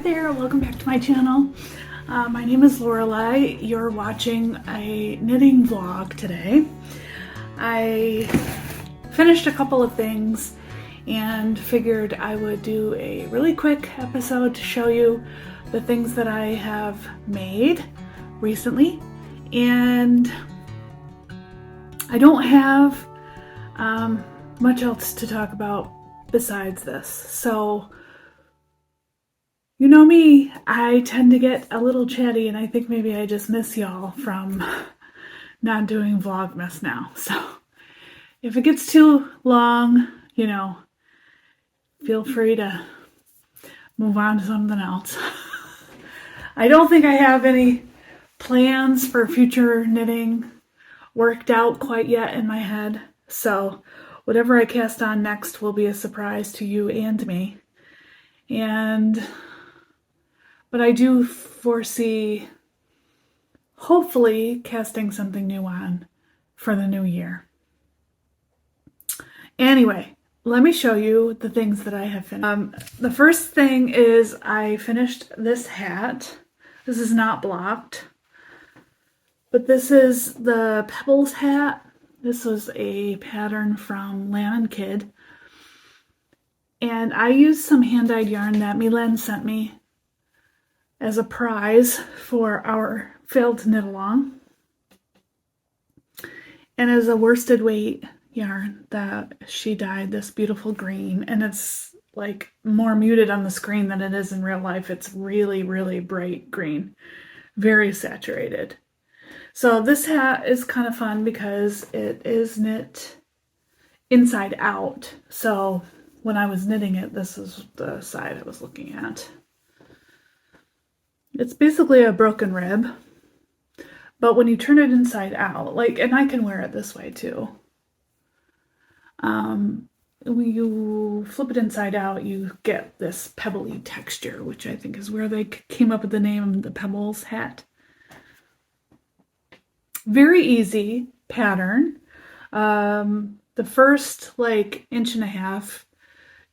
there, welcome back to my channel. My name is Lorelei. You're watching a knitting vlog today. I finished a couple of things and figured I would do a really quick episode to show you the things that I have made recently. And I don't have much else to talk about besides this. So you know me, I tend to get a little chatty, and I think maybe I just miss y'all from not doing Vlogmas now. So if it gets too long, you know, feel free to move on to something else. I don't think I have any plans for future knitting worked out quite yet in my head. So whatever I cast on next will be a surprise to you and me. But I do foresee, hopefully, casting something new on for the new year. Anyway, let me show you the things that I have finished. The first thing is I finished this hat. This is not blocked, but this is the Pebbles Hat. This was a pattern from Lamb & Kid. And I used some hand-dyed yarn that Milen sent me as a prize for our failed to knit along, and as a worsted weight yarn that she dyed this beautiful green, and it's like more muted on the screen than it is in real life. It's really, really bright green, very saturated. So this hat is kind of fun because it is knit inside out. So when I was knitting it, this is the side I was looking at. It's basically a broken rib, but when you turn it inside out, and I can wear it this way too. When you flip it inside out, you get this pebbly texture, which I think is where they came up with the name the Pebbles Hat. Very easy pattern. The first inch and a half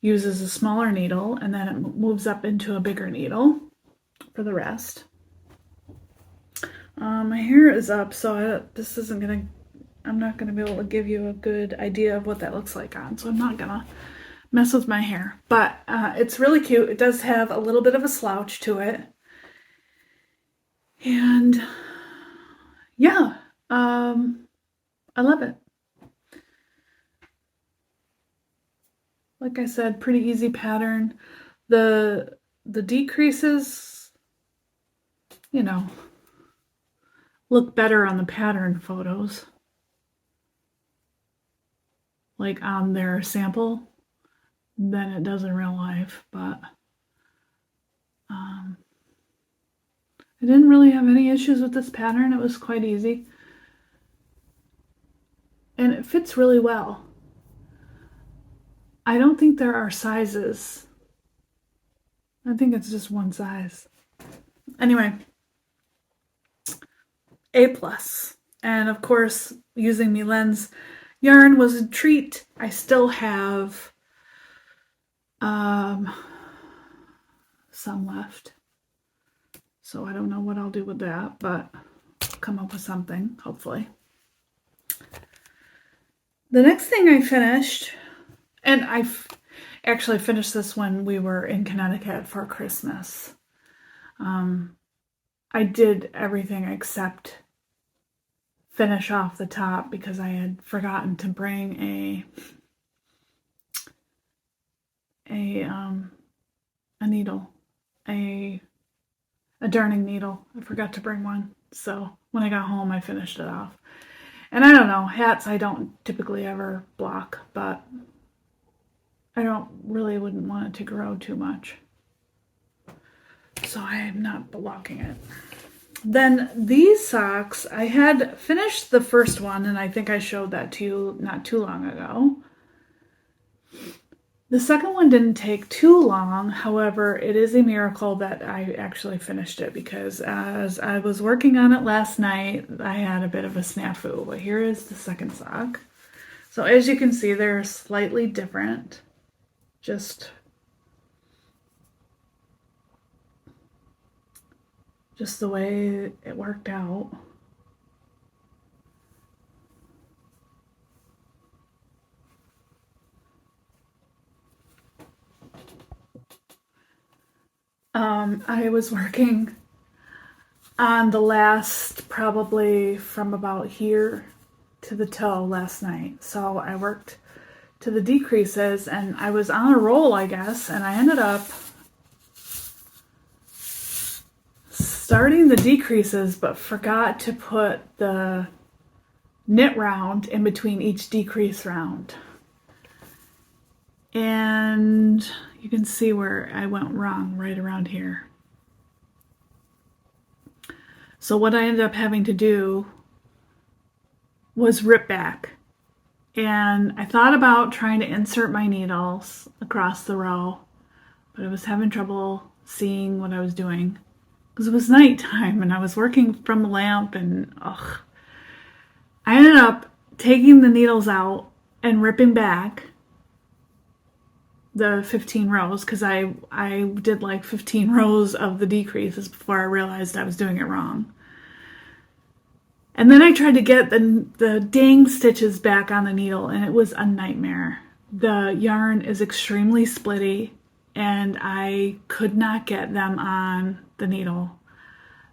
uses a smaller needle, and then it moves up into a bigger needle for the rest. My hair is up, so I'm not gonna be able to give you a good idea of what that looks like on, so I'm not gonna mess with my hair. But it's really cute. It does have a little bit of a slouch to it. And yeah, I love it. Like I said, pretty easy pattern. The decreases, you know, look better on the pattern photos, like on their sample, than it does in real life. But I didn't really have any issues with this pattern. It was quite easy, and it fits really well. I don't think there are sizes. I think it's just one size. Anyway, A+. And of course, using Milen's yarn was a treat. I still have some left. So I don't know what I'll do with that, but I'll come up with something, hopefully. The next thing I finished, and I've actually finished this when we were in Connecticut for Christmas. I did everything except finish off the top because I had forgotten to bring a needle, a darning needle. I forgot to bring one. So when I got home, I finished it off. And I don't know, hats I don't typically ever block, but I wouldn't want it to grow too much. So I am not blocking it. Then these socks, I had finished the first one, and I think I showed that to you not too long ago. The second one didn't take too long. However, it is a miracle that I actually finished it, because as I was working on it last night, I had a bit of a snafu. But here is the second sock. So as you can see, they're slightly different. Just just the way it worked out. I was working on the last, probably from about here to the toe last night. So I worked to the decreases and I was on a roll, I guess, and I ended up starting the decreases but forgot to put the knit round in between each decrease round. And you can see where I went wrong right around here. So what I ended up having to do was rip back. And I thought about trying to insert my needles across the row, but I was having trouble seeing what I was doing because it was nighttime and I was working from the lamp and ugh. I ended up taking the needles out and ripping back the 15 rows because I did like 15 rows of the decreases before I realized I was doing it wrong. And then I tried to get the dang stitches back on the needle and it was a nightmare. The yarn is extremely splitty and I could not get them on the needle.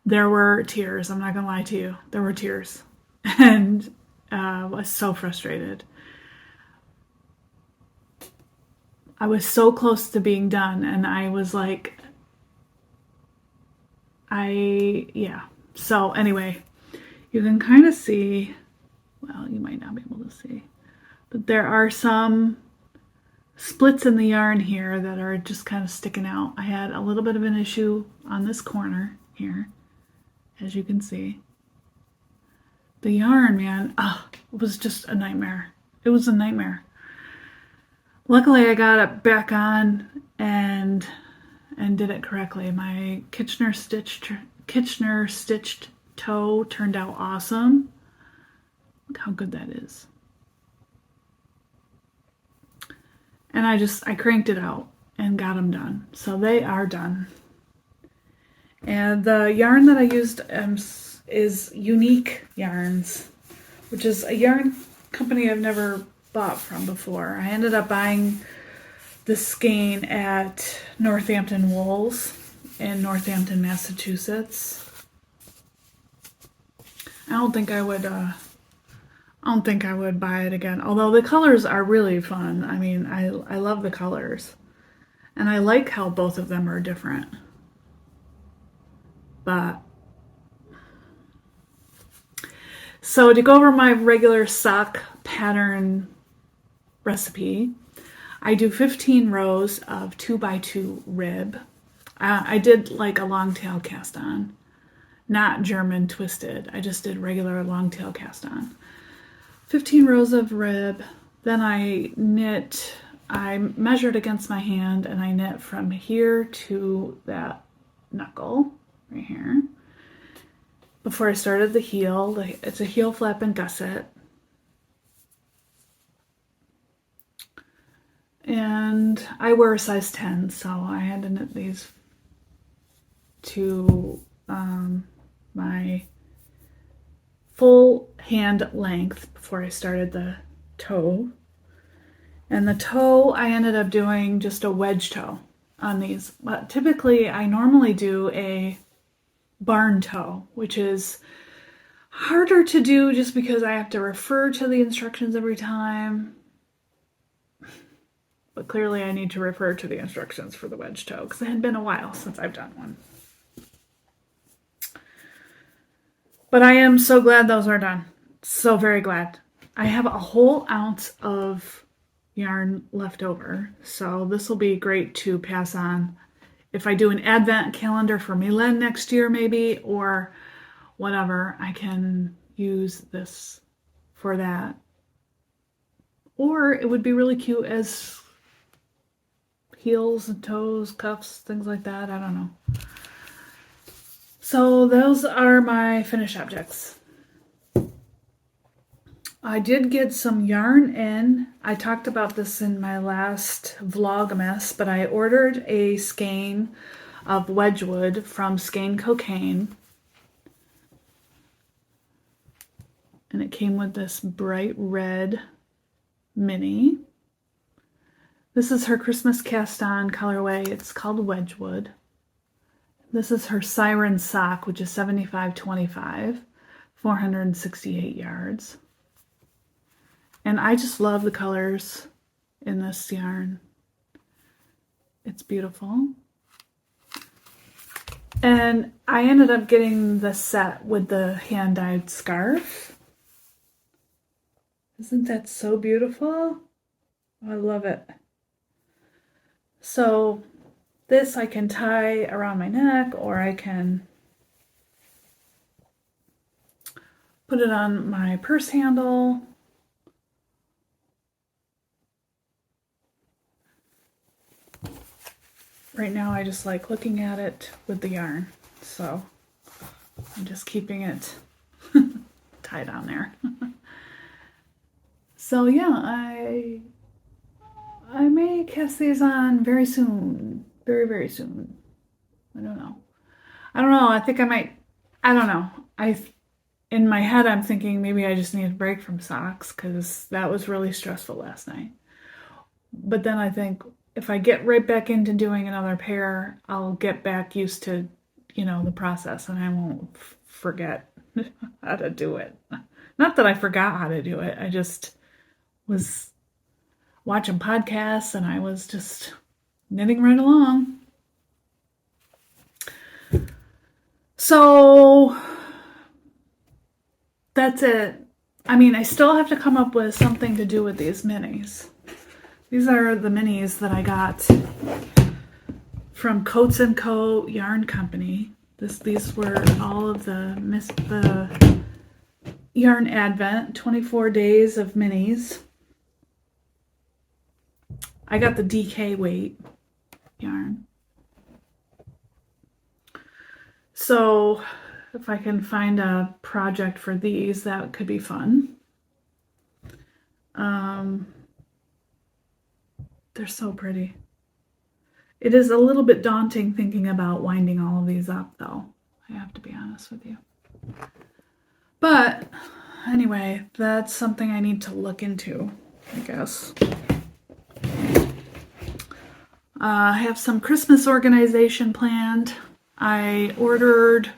There were tears, I'm not gonna lie to you. There were tears and I was so frustrated. I was so close to being done and I was like, yeah. So anyway, you can kind of see, well, you might not be able to see, but there are some splits in the yarn here that are just kind of sticking out. I had a little bit of an issue on this corner here, as you can see. The yarn, man, it was just a nightmare. It was a nightmare. Luckily, I got it back on and did it correctly. My Kitchener stitched toe turned out awesome. Look how good that is. And I cranked it out and got them done. So they are done. And the yarn that I used is Uneek Yarns, which is a yarn company I've never bought from before. I ended up buying this skein at Northampton Wools in Northampton, Massachusetts. I don't think I would buy it again. Although the colors are really fun. I mean, I love the colors. And I like how both of them are different. But so to go over my regular sock pattern recipe, I do 15 rows of 2x2 rib. I did like a long tail cast on, not German twisted. I just did regular long tail cast on. 15 rows of rib. Then I measured against my hand and I knit from here to that knuckle right here. Before I started the heel, it's a heel flap and gusset. And I wear a size 10, so I had to knit these to my full hand length before I started the toe. And the toe, I ended up doing just a wedge toe on these. But typically, I normally do a barn toe, which is harder to do just because I have to refer to the instructions every time. But clearly I need to refer to the instructions for the wedge toe because it had been a while since I've done one. But I am so glad those are done. So very glad. I have a whole ounce of yarn left over, so this will be great to pass on if I do an advent calendar for Milan next year maybe, or whatever. I can use this for that. Or it would be really cute as heels and toes, cuffs, things like that. I don't know. So those are my finished objects. I did get some yarn in. I talked about this in my last Vlogmas, but I ordered a skein of Wedgwood from Skein Cocaine. And it came with this bright red mini. This is her Christmas cast-on colorway. It's called Wedgwood. This is her Siren sock, which is 75.25, 468 yards. And I just love the colors in this yarn. It's beautiful. And I ended up getting the set with the hand-dyed scarf. Isn't that so beautiful? I love it. So this I can tie around my neck, or I can put it on my purse handle. Right now I just like looking at it with the yarn, so I'm just keeping it tied on there. So yeah, I may cast these on very soon, very soon. I don't know. I think I might. I don't know. In my head I'm thinking maybe I just need a break from socks because that was really stressful last night. But then I think if I get right back into doing another pair, I'll get back used to, the process, and I won't forget how to do it. Not that I forgot how to do it. I just was watching podcasts and I was just knitting right along. So that's it. I mean, I still have to come up with something to do with these minis. These are the minis that I got from Coats & Co. Yarn Company. These were all of the Yarn Advent, 24 days of minis. I got the DK weight yarn. So if I can find a project for these, that could be fun. They're so pretty. It is a little bit daunting thinking about winding all of these up, though. I have to be honest with you. But anyway, that's something I need to look into, I guess. I have some Christmas organization planned. I ordered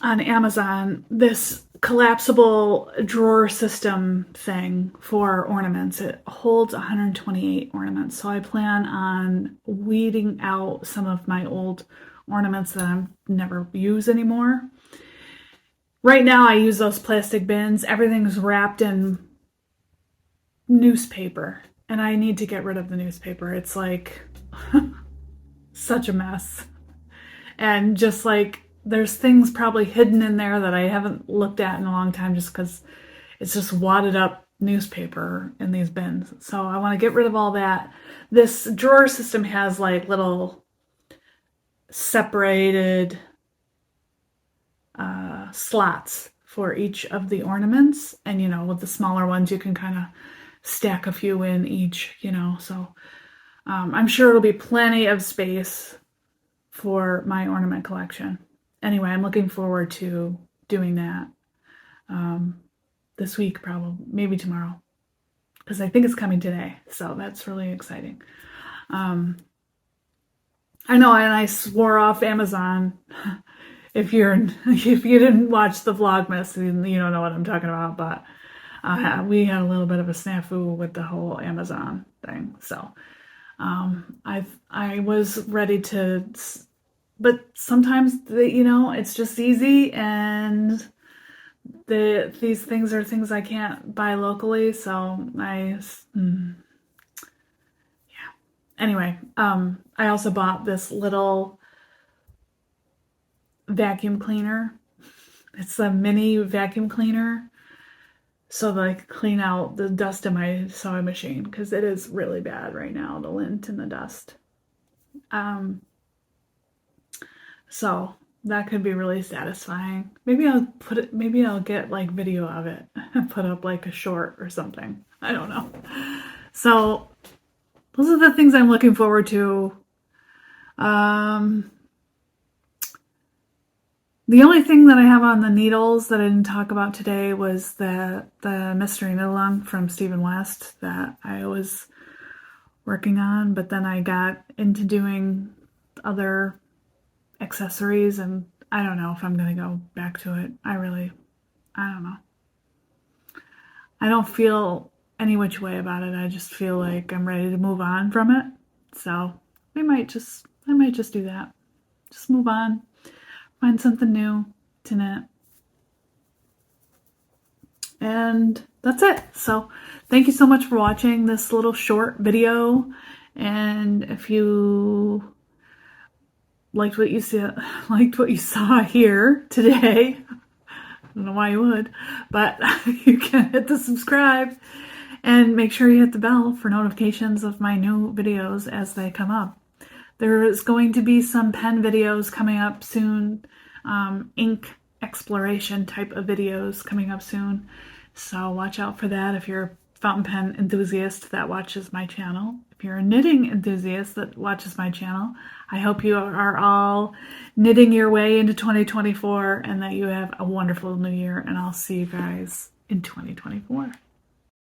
on Amazon this collapsible drawer system thing for ornaments. It holds 128 ornaments, so I plan on weeding out some of my old ornaments that I never use anymore. Right now I use those plastic bins. Everything's wrapped in newspaper, and I need to get rid of the newspaper. It's like such a mess. And just like there's things probably hidden in there that I haven't looked at in a long time just because it's just wadded up newspaper in these bins. So I want to get rid of all that. This drawer system has like little separated slots for each of the ornaments. And, with the smaller ones, you can kind of stack a few in each, So I'm sure it'll be plenty of space for my ornament collection. Anyway, I'm looking forward to doing that this week, probably, maybe tomorrow, because I think it's coming today. So that's really exciting. I know, and I swore off Amazon. If you didn't watch the Vlogmas, you don't know what I'm talking about. But we had a little bit of a snafu with the whole Amazon thing. So I was ready to. But sometimes, it's just easy, and these things are things I can't buy locally, so yeah. Anyway, I also bought this little vacuum cleaner. It's a mini vacuum cleaner, so that I can clean out the dust in my sewing machine, because it is really bad right now, the lint and the dust. So that could be really satisfying. Maybe I'll get like video of it and put up like a short or something. I don't know. So those are the things I'm looking forward to. The only thing that I have on the needles that I didn't talk about today was the mystery knit-along from Stephen West that I was working on, but then I got into doing other accessories, and I don't know if I'm going to go back to it. I don't know. I don't feel any which way about it. I just feel like I'm ready to move on from it. So I might just do that. Just move on. Find something new to knit. And that's it. So thank you so much for watching this little short video. And if you liked what you saw here today, I don't know why you would, but you can hit the subscribe and make sure you hit the bell for notifications of my new videos as they come up. There is going to be some pen videos coming up soon, ink exploration type of videos coming up soon. So watch out for that if you're a fountain pen enthusiast that watches my channel. If you're a knitting enthusiast that watches my channel, I hope you are all knitting your way into 2024 and that you have a wonderful new year, and I'll see you guys in 2024.